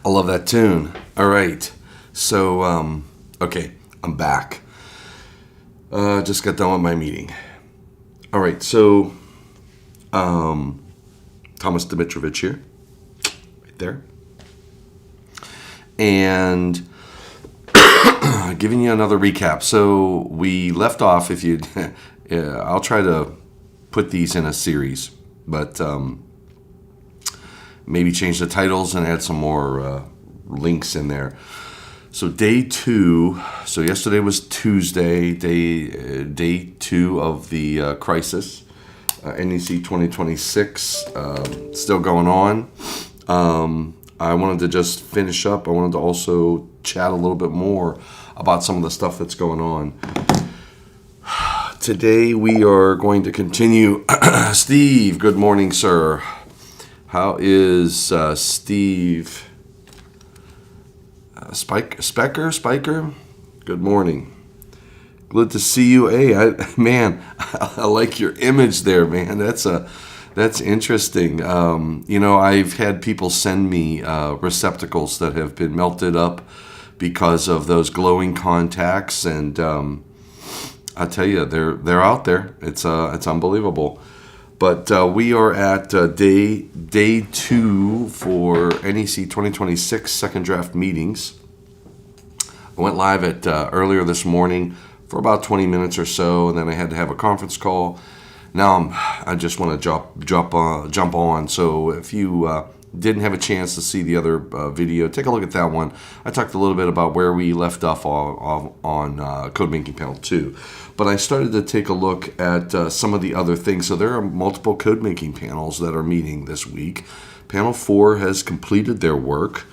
I love that tune. All right. So, okay, I'm back. Just got done with my meeting. All right, so Thomas Dimitrovich here, right there. And giving you another recap. So we left off, if you, I'll try to put these in a series, but maybe change the titles and add some more links in there. So day 2, so yesterday was Tuesday, day 2 of the crisis, NEC 2026, still going on. I wanted to just finish up. I wanted to also chat a little bit more about some of the stuff that's going on. Today we are going to continue. Steve, good morning, sir. How is Steve? Spiker? Good morning. Good to see you. Hey, I like your image there, man. That's interesting. I've had people send me receptacles that have been melted up because of those glowing contacts, and I tell you, they're out there. It's unbelievable. But we are at day 2 for NEC 2026 second draft meetings. I went live at earlier this morning for about 20 minutes or so, and then I had to have a conference call. Now I just want to jump on. So if you didn't have a chance to see the other video, take a look at that one. I talked a little bit about where we left off on Code Making Panel 2. But I started to take a look at some of the other things. So there are multiple code making panels that are meeting this week. Panel 4 has completed their work.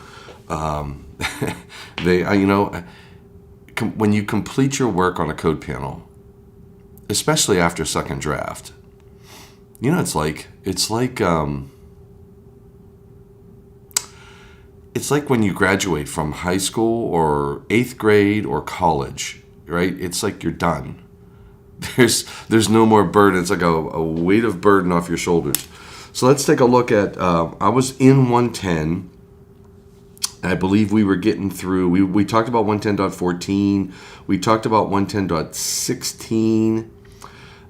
When you complete your work on a code panel, especially after second draft, it's like when you graduate from high school or 8th grade or college, right? It's like you're done. There's no more burden. It's like a weight of burden off your shoulders. So let's take a look at, I was in 110. I believe we were getting through, we talked about 110.14. We talked about 110.16.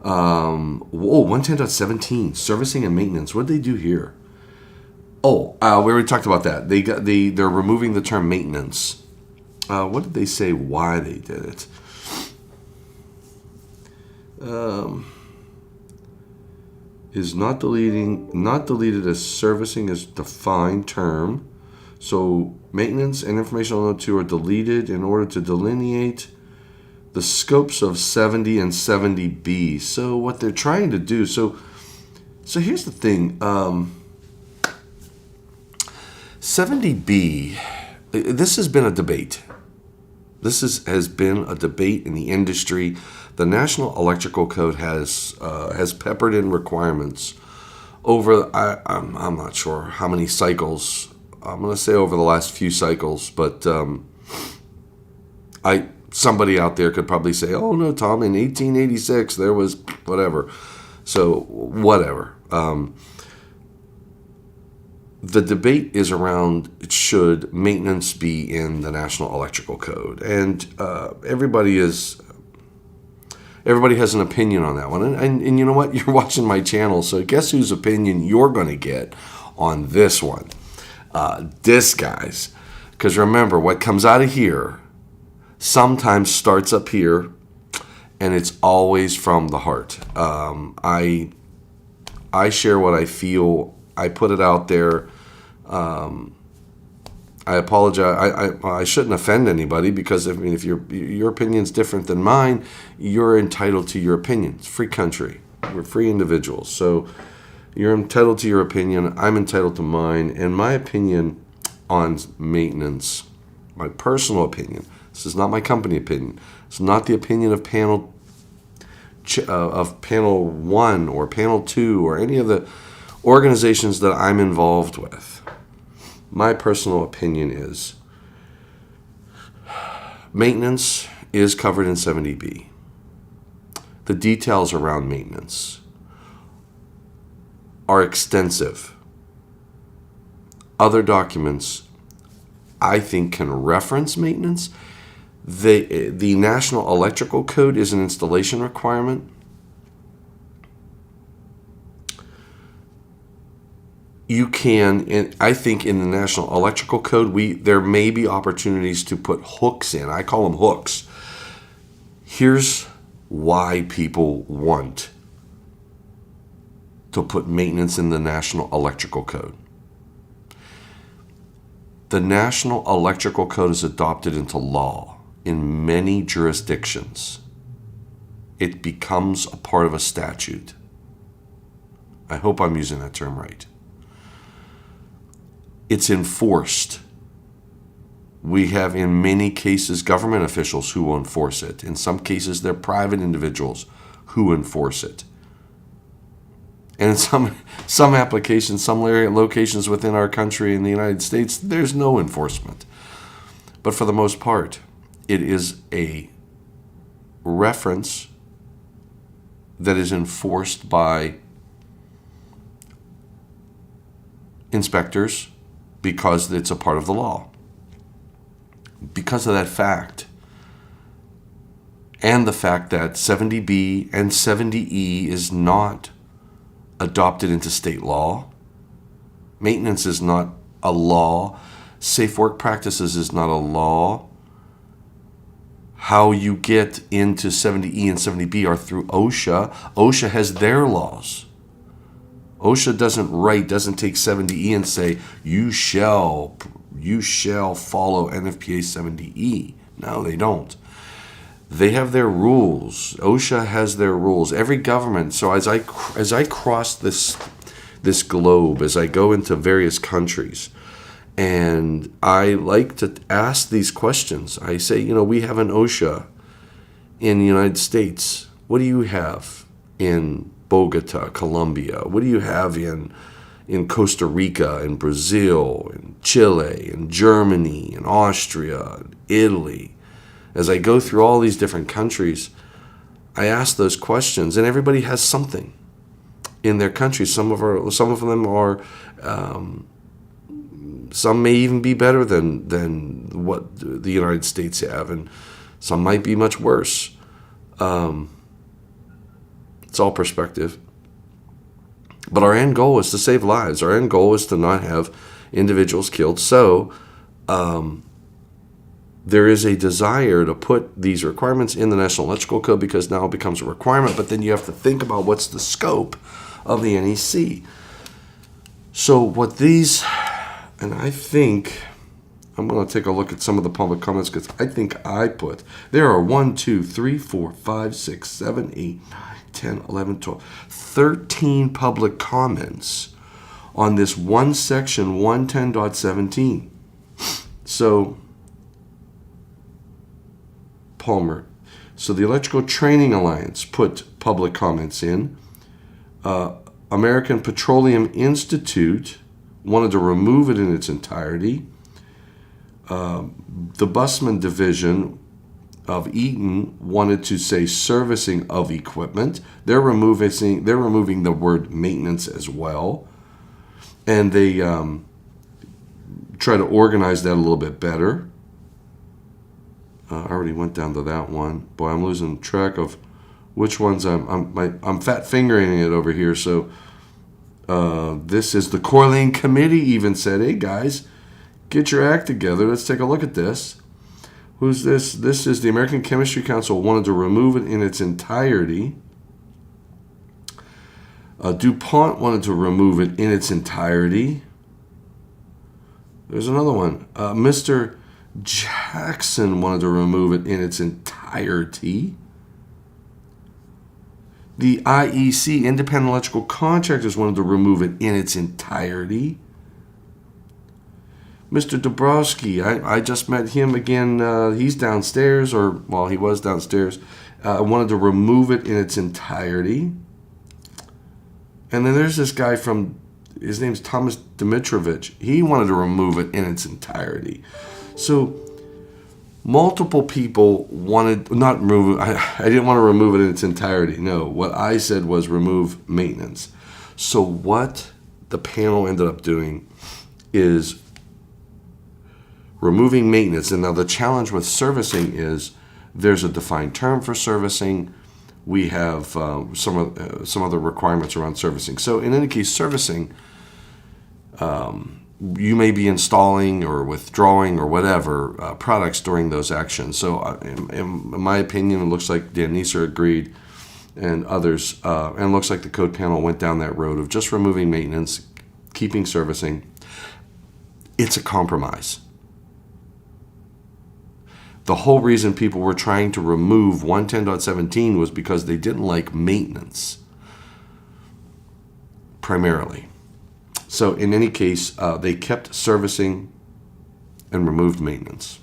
110.17, servicing and maintenance. What did they do here? We already talked about that. They're removing the term maintenance. What did they say why they did it? Is not deleted as servicing is defined term. So maintenance and informational note 2 are deleted in order to delineate the scopes of 70 and 70B. So what they're trying to do, so here's the thing. 70B, this has been a debate. This has been a debate in the industry. The National Electrical Code has peppered in requirements over, I'm not sure how many cycles. I'm going to say over the last few cycles, but somebody out there could probably say, oh no, Tom, in 1886 there was whatever. So whatever. The debate is around should maintenance be in the National Electrical Code, and everybody has an opinion on that one. And you know what? You're watching my channel, so guess whose opinion you're going to get on this one? This guy's. Because remember, what comes out of here sometimes starts up here, and it's always from the heart. I share what I feel. I put it out there. I apologize. I shouldn't offend anybody because if your opinion's different than mine, you're entitled to your opinion. It's a free country. We're free individuals. So you're entitled to your opinion. I'm entitled to mine. And my opinion on maintenance, my personal opinion, this is not my company opinion. It's not the opinion of panel 1 or panel 2 or any of the organizations that I'm involved with. My personal opinion is maintenance is covered in 70B. The details around maintenance are extensive. Other documents I think, can reference maintenance. The National Electrical Code is an installation requirement. You can, and I think in the National Electrical Code, there may be opportunities to put hooks in. I call them hooks. Here's why people want to put maintenance in the National Electrical Code. The National Electrical Code is adopted into law in many jurisdictions. It becomes a part of a statute. I hope I'm using that term right. It's enforced. We have, in many cases, government officials who will enforce it. In some cases, they're private individuals who enforce it. And in some applications, some locations within our country in the United States, there's no enforcement. But for the most part, it is a reference that is enforced by inspectors because it's a part of the law. Because of that fact, and the fact that 70B and 70E is not adopted into state law, maintenance is not a law, safe work practices is not a law. How you get into 70E and 70B are through OSHA. OSHA has their laws. OSHA doesn't take 70E and say, you shall follow NFPA 70E. No, they don't. They have their rules. OSHA has their rules. Every government. So as I cross this globe, as I go into various countries, and I like to ask these questions. I say, we have an OSHA in the United States. What do you have in Bogota, Colombia? What do you have in Costa Rica, in Brazil, in Chile, in Germany, in Austria, in Italy? As I go through all these different countries, I ask those questions, and everybody has something in their country. Some of them are, some may even be better than what the United States have, and some might be much worse. It's all perspective. But our end goal is to save lives. Our end goal is to not have individuals killed. So there is a desire to put these requirements in the National Electrical Code because now it becomes a requirement, but then you have to think about what's the scope of the NEC. So what these, and I think, I'm going to take a look at some of the public comments because I think there are 1, 2, 3, 4, 5, 6, 7, 8, 9, 10, 11, 12, 13 public comments on this one section, 110.17. So, Palmer. So the Electrical Training Alliance put public comments in. American Petroleum Institute wanted to remove it in its entirety. The Busman Division of Eaton wanted to say servicing of equipment. They're removing the word maintenance as well. And they try to organize that a little bit better. I already went down to that one. Boy, I'm losing track of which ones I'm fat fingering it over here. So this is the Corleen Committee even said, hey guys, get your act together. Let's take a look at this. Who's this? This is the American Chemistry Council wanted to remove it in its entirety. DuPont wanted to remove it in its entirety. There's another one. Mr. Jackson wanted to remove it in its entirety. The IEC, Independent Electrical Contractors, wanted to remove it in its entirety. Mr. Dabrowski, I just met him again. He's downstairs, he was downstairs. Wanted to remove it in its entirety. And then there's this guy his name's Thomas Dimitrovich. He wanted to remove it in its entirety. So multiple people wanted, not remove, I didn't want to remove it in its entirety. No, what I said was remove maintenance. So what the panel ended up doing is removing maintenance. And now the challenge with servicing is there's a defined term for servicing. We have some other requirements around servicing. So in any case, servicing, you may be installing or withdrawing or whatever products during those actions. So in my opinion, it looks like Dan NEC agreed and others, and it looks like the code panel went down that road of just removing maintenance, keeping servicing. It's a compromise. The whole reason people were trying to remove 110.17 was because they didn't like maintenance, primarily. So in any case, they kept servicing and removed maintenance.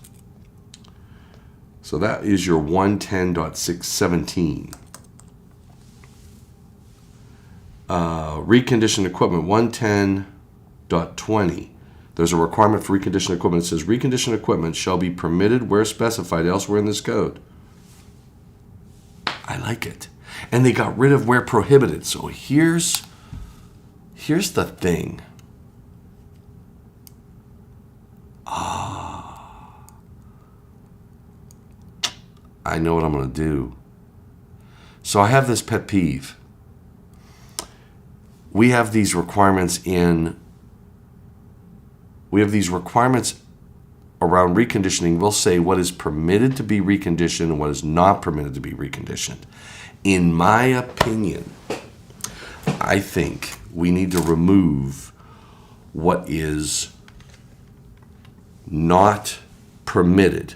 So that is your 110.617. Reconditioned equipment, 110.20. There's a requirement for reconditioned equipment. It says reconditioned equipment shall be permitted where specified elsewhere in this code. I like it. And they got rid of where prohibited. So here's the thing. I know what I'm going to do. So I have this pet peeve. We have these requirements around reconditioning. We'll say what is permitted to be reconditioned and what is not permitted to be reconditioned. In my opinion, I think we need to remove what is not permitted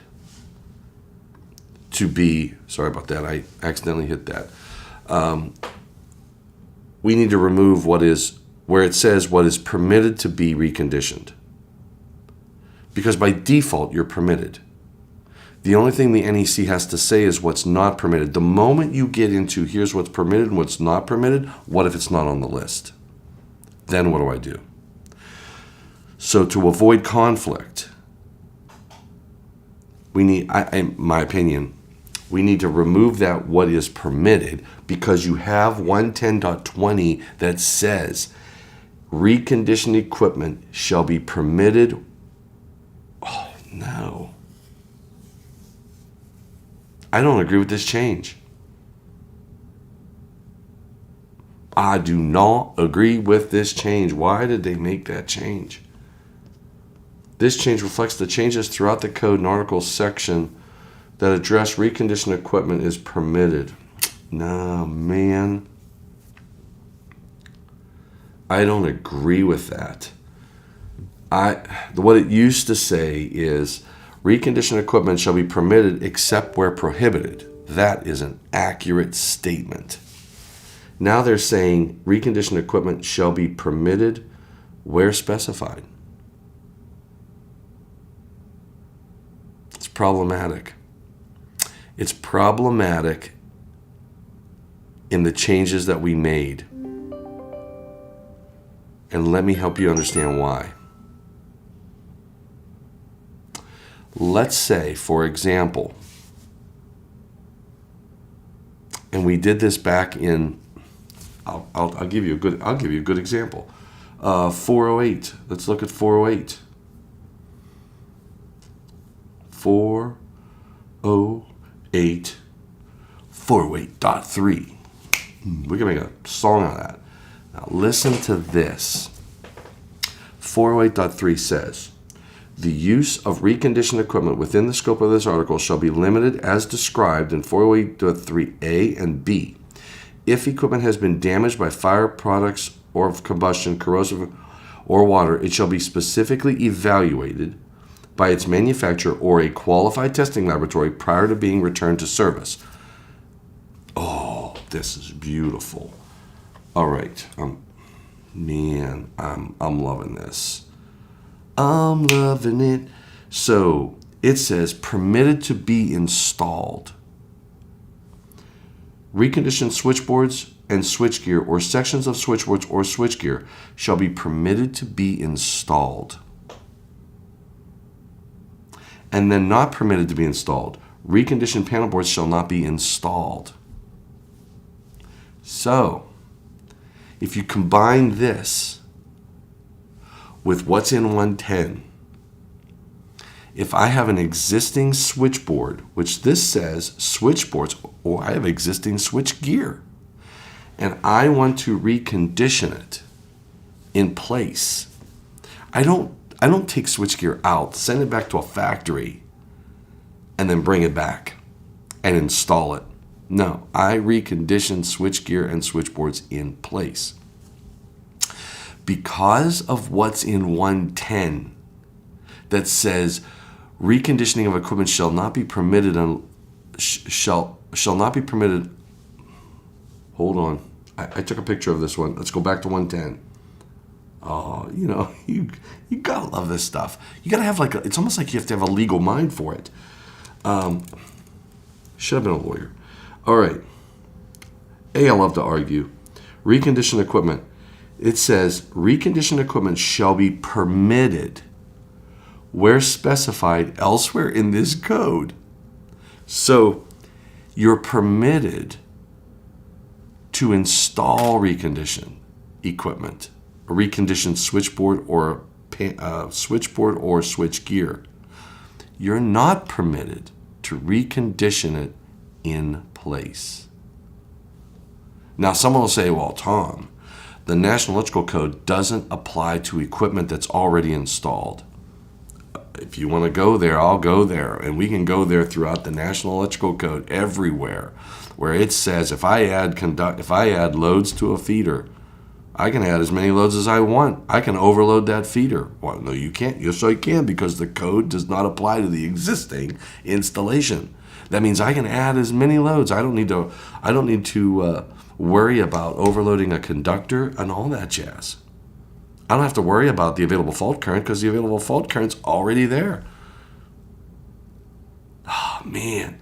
to be, sorry about that, I accidentally hit that. We need to remove where it says what is permitted to be reconditioned. Because by default, you're permitted. The only thing the NEC has to say is what's not permitted. The moment you get into here's what's permitted and what's not permitted, what if it's not on the list? Then what do I do? So to avoid conflict, we need, in my opinion, we need to remove that what is permitted, because you have 110.20 that says reconditioned equipment shall be permitted. Oh, no. I don't agree with this change. I do not agree with this change. Why did they make that change? This change reflects the changes throughout the code and articles section that address reconditioned equipment is permitted. No, man. I don't agree with that. What it used to say is reconditioned equipment shall be permitted except where prohibited. That is an accurate statement. Now they're saying reconditioned equipment shall be permitted where specified. It's problematic. It's problematic in the changes that we made. And let me help you understand why. Let's say, for example, and we did this back in, I'll give you a good example. 408. Let's look at 408. 408. 408.3. We can make a song out of that. Now listen to this. 408.3 says, the use of reconditioned equipment within the scope of this article shall be limited as described in 408.3a and b. If equipment has been damaged by fire, products, or of combustion, corrosive, or water, it shall be specifically evaluated by its manufacturer or a qualified testing laboratory prior to being returned to service. Oh, this is beautiful. All right. Man, I'm loving this. I'm loving it. So it says permitted to be installed. Reconditioned switchboards and switchgear or sections of switchboards or switchgear shall be permitted to be installed. And then not permitted to be installed. Reconditioned panel boards shall not be installed. So, if you combine this with what's in 110, If I have an existing switchboard, which this says switchboards, or I have existing switch gear, and I want to recondition it in place, I don't take switchgear out, send it back to a factory, and then bring it back and install it. No, I recondition switchgear and switchboards in place. Because of what's in 110 that says reconditioning of equipment shall not be permitted shall not be permitted. Hold on. I took a picture of this one. Let's go back to 110. Oh, you gotta love this stuff. You gotta have it's almost like you have to have a legal mind for it. Should have been a lawyer. All right. I love to argue. Reconditioned equipment. It says reconditioned equipment shall be permitted where specified elsewhere in this code. So you're permitted to install reconditioned equipment, a reconditioned switchboard or switch gear. You're not permitted to recondition it in place. Now, someone will say, well, Tom, the National Electrical Code doesn't apply to equipment that's already installed. If you want to go there, I'll go there. And we can go there throughout the National Electrical Code everywhere, where it says if I add loads to a feeder, I can add as many loads as I want. I can overload that feeder. Well, no, you can't. Yes, I can, because the code does not apply to the existing installation. That means I can add as many loads. I don't need to worry about overloading a conductor and all that jazz. I don't have to worry about the available fault current because the available fault current's already there. Oh, man.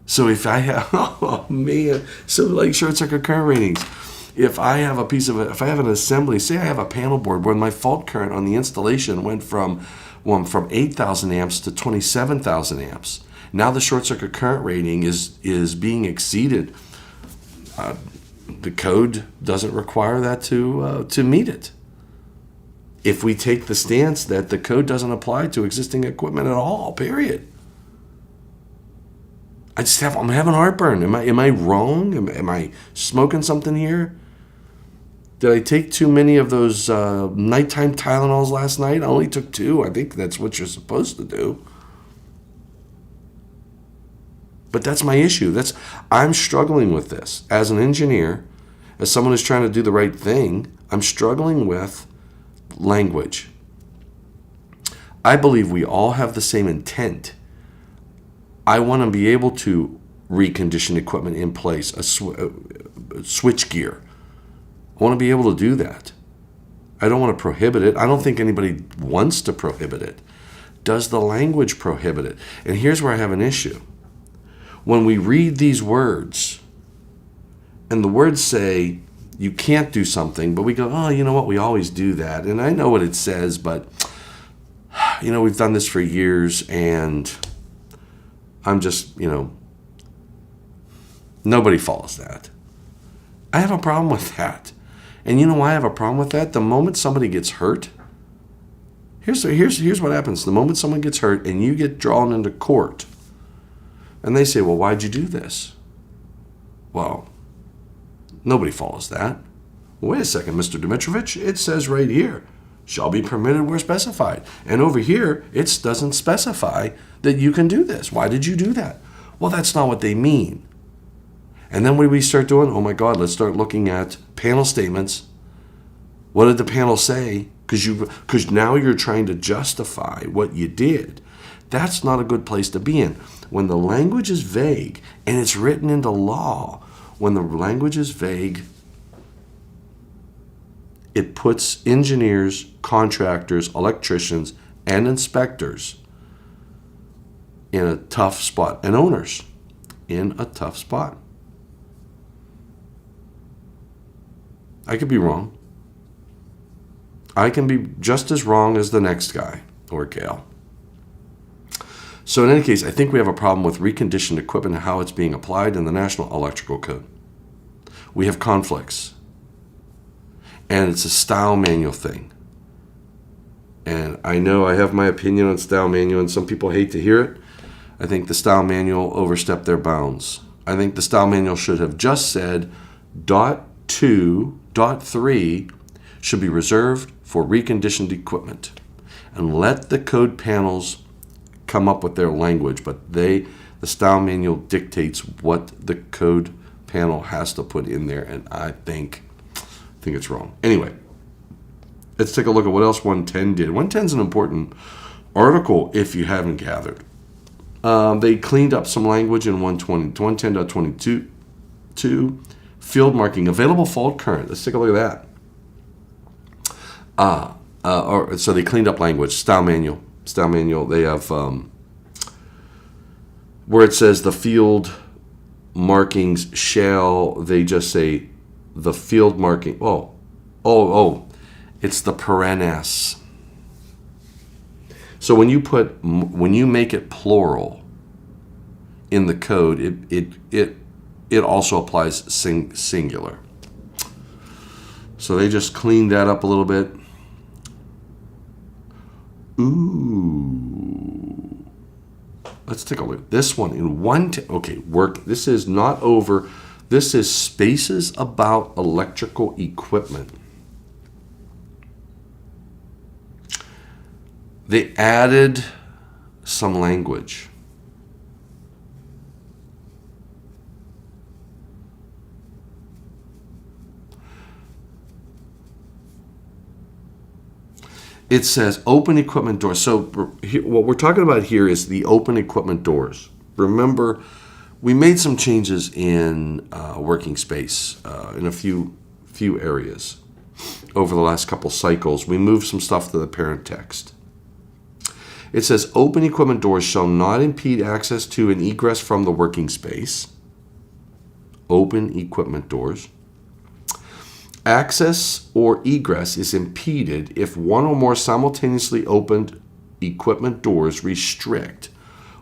So if I have, like short circuit current readings, if I have an assembly, say I have a panel board where my fault current on the installation went from 8,000 amps to 27,000 amps. Now the short circuit current rating is being exceeded. The code doesn't require that to meet it. If we take the stance that the code doesn't apply to existing equipment at all, period. I'm having heartburn. Am I wrong? Am I smoking something here? Did I take too many of those nighttime Tylenols last night? I only took 2. I think that's what you're supposed to do. But that's my issue. I'm struggling with this. As an engineer, as someone who's trying to do the right thing, I'm struggling with language. I believe we all have the same intent. I want to be able to recondition equipment in place, switch gear. I want to be able to do that. I don't want to prohibit it. I don't think anybody wants to prohibit it. Does the language prohibit it? And here's where I have an issue. When we read these words, and the words say you can't do something, but we go, oh, you know what, we always do that. And I know what it says, but, we've done this for years, and I'm just, nobody follows that. I have a problem with that. And you know why I have a problem with that? The moment somebody gets hurt, here's what happens. The moment someone gets hurt and you get drawn into court, and they say, well, why'd you do this? Well, nobody follows that. Wait a second, Mr. Dimitrovich. It says right here, shall be permitted where specified. And over here, it doesn't specify that you can do this. Why did you do that? Well, that's not what they mean. And then what do we start doing? Oh my God, let's start looking at panel statements. What did the panel say? Because now you're trying to justify what you did. That's not a good place to be in. When the language is vague, and it's written into law, when the language is vague, it puts engineers, contractors, electricians, and inspectors in a tough spot, and owners in a tough spot. I could be wrong. I can be just as wrong as the next guy or gal. So in any case, I think we have a problem with reconditioned equipment and how it's being applied in the National Electrical Code. We have conflicts. And it's a style manual thing. And I know I have my opinion on style manual, and some people hate to hear it. I think the style manual overstepped their bounds. I think the style manual should have just said .2.3 should be reserved for reconditioned equipment, and let the code panels come up with their language, but the style manual dictates what the code panel has to put in there, and I think it's wrong. Anyway, let's take a look at what else 110 did. 110 is an important article if you haven't gathered. They cleaned up some language in 110.22, field marking, available fault current. Let's take a look at that. So they cleaned up language, style manual. They have where it says the field markings shall, they just say the field marking. It's the perennes. So when you make it plural in the code, it also applies singular. So they just cleaned that up a little bit. Ooh. Let's take a look at this one in work. This is not over. This is spaces about electrical equipment. They added some language. It says open equipment doors. So what we're talking about here is the open equipment doors. Remember, we made some changes in working space in a few areas over the last couple cycles. We moved some stuff to the parent text. It says open equipment doors shall not impede access to and egress from the working space. Open equipment doors. Access or egress is impeded if one or more simultaneously opened equipment doors restrict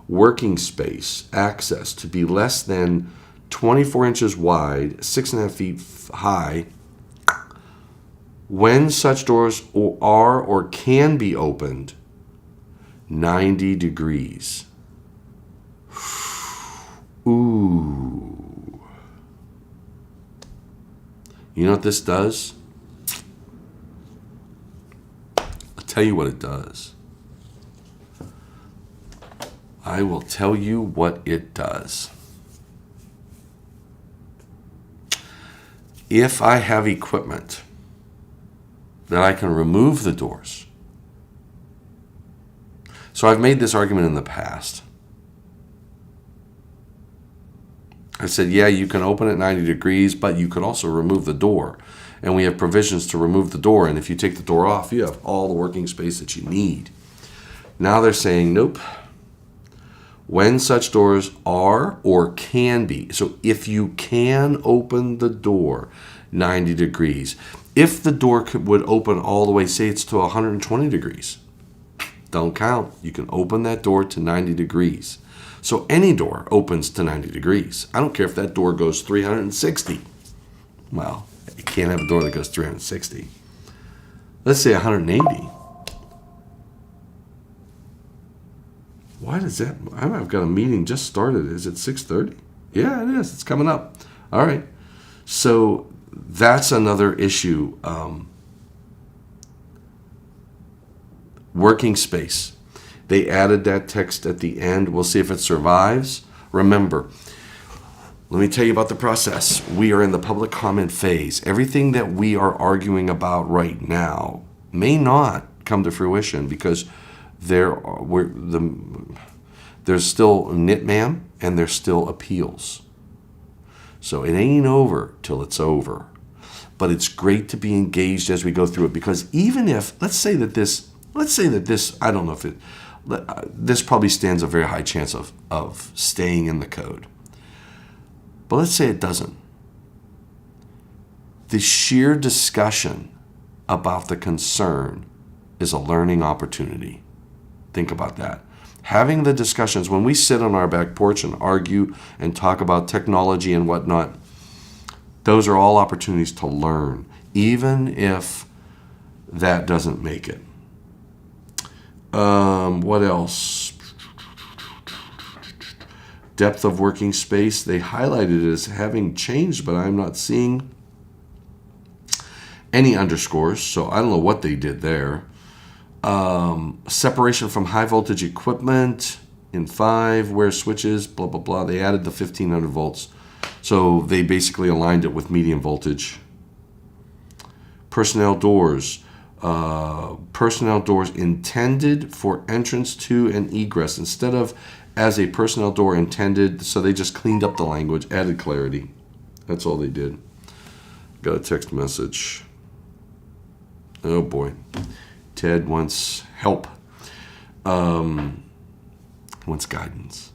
working space access to be less than 24 inches wide, 6.5 feet high, when such doors are or can be opened 90 degrees. Ooh. You know what this does? I'll tell you what it does. I will tell you what it does. If I have equipment that I can remove the doors. So I've made this argument in the past. I said, yeah, you can open it 90 degrees, but you could also remove the door. And we have provisions to remove the door. And if you take the door off, you have all the working space that you need. Now they're saying, nope. When such doors are or can be. So if you can open the door 90 degrees. If the door would open all the way, say it's to 120 degrees. Don't count. You can open that door to 90 degrees. So any door opens to 90 degrees. I don't care if that door goes 360. Well, you can't have a door that goes 360. Let's say 180. Why does that? I've got a meeting just started. Is it 6:30? Yeah, it is. It's coming up. All right. So that's another issue. Working space. They added that text at the end. We'll see if it survives. Remember, let me tell you about the process. We are in the public comment phase. Everything that we are arguing about right now may not come to fruition because there's still NITMAM and there's still appeals. So it ain't over till it's over. But it's great to be engaged as we go through it because even if, let's say that this, I don't know if it, this probably stands a very high chance of staying in the code. But let's say it doesn't. The sheer discussion about the concern is a learning opportunity. Think about that. Having the discussions, when we sit on our back porch and argue and talk about technology and whatnot, those are all opportunities to learn, even if that doesn't make it. What else? Depth of working space. They highlighted it as having changed, but I'm not seeing any underscores, so I don't know what they did there. Separation from high voltage equipment in 5, where switches, blah, blah, blah. They added the 1500 volts. So they basically aligned it with medium voltage. Personnel doors. Personnel doors intended for entrance to and egress instead of as a personnel door intended. So they just cleaned up the language, added clarity. That's all they did. Got a text message. Oh boy. Ted wants help. Wants guidance.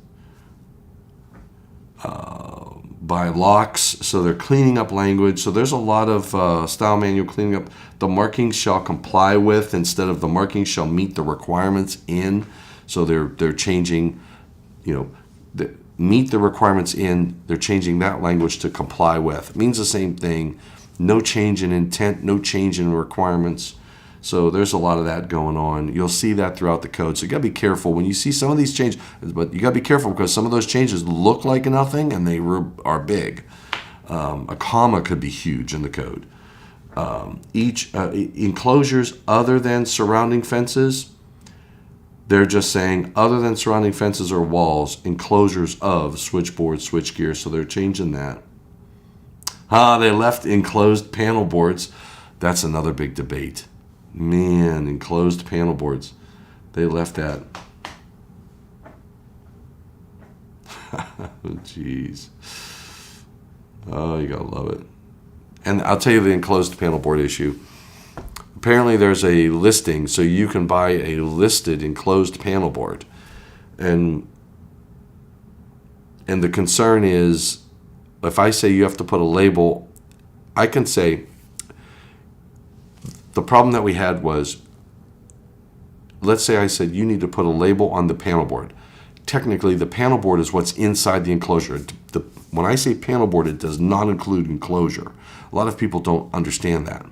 By locks, so they're cleaning up language. So there's a lot of style manual cleaning up. The markings shall comply with instead of the markings shall meet the requirements in. So they're changing, meet the requirements in. They're changing that language to comply with. It means the same thing. No change in intent, no change in requirements. So there's a lot of that going on. You'll see that throughout the code. So you got to be careful when you see some of these changes. But you got to be careful because some of those changes look like nothing and they are big. A comma could be huge in the code. Each enclosures other than surrounding fences, they're just saying other than surrounding fences or walls, enclosures of switchboard, switchgear. So they're changing that. They left enclosed panel boards. That's another big debate. Man, enclosed panel boards. They left that. Jeez. Oh, you gotta love it. And I'll tell you the enclosed panel board issue. Apparently there's a listing, so you can buy a listed enclosed panel board. And the concern is, if I say you have to put a label, I can say, the problem that we had was, let's say I said you need to put a label on the panel board. Technically, the panel board is what's inside the enclosure. When I say panel board, it does not include enclosure. A lot of people don't understand that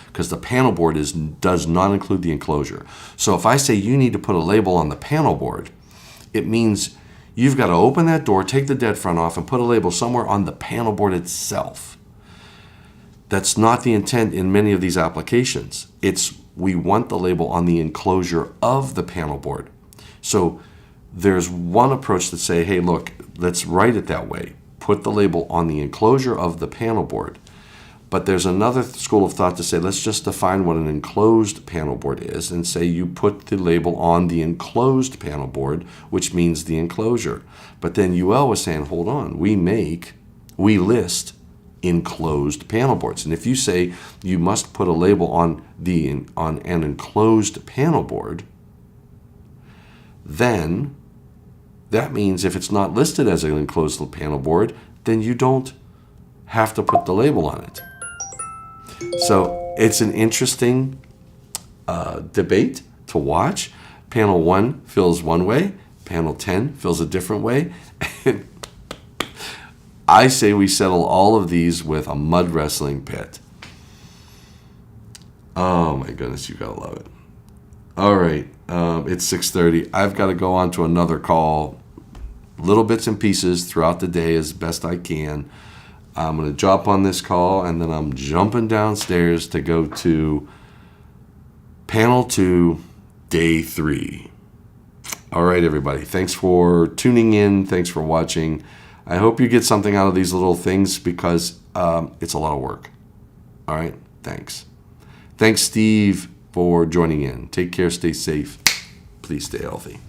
because the panel board does not include the enclosure. So if I say you need to put a label on the panel board, it means you've got to open that door, take the dead front off, and put a label somewhere on the panel board itself. That's not the intent in many of these applications. We want the label on the enclosure of the panel board. So there's one approach to say, hey, look, let's write it that way. Put the label on the enclosure of the panel board. But there's another school of thought to say, let's just define what an enclosed panel board is and say you put the label on the enclosed panel board, which means the enclosure. But then UL was saying, hold on, we list enclosed panel boards. And if you say you must put a label on an enclosed panel board, then that means if it's not listed as an enclosed panel board, then you don't have to put the label on it. So it's an interesting debate to watch. Panel 1 feels one way, panel 10 feels a different way. I say we settle all of these with a mud wrestling pit. Oh my goodness, you gotta love it. All right, it's 6:30. I've got to go on to another call. Little bits and pieces throughout the day as best I can. I'm gonna drop on this call and then I'm jumping downstairs to go to panel 2, day 3. All right, everybody. Thanks for tuning in. Thanks for watching. I hope you get something out of these little things because it's a lot of work. All right, thanks. Thanks, Steve, for joining in. Take care, stay safe. Please stay healthy.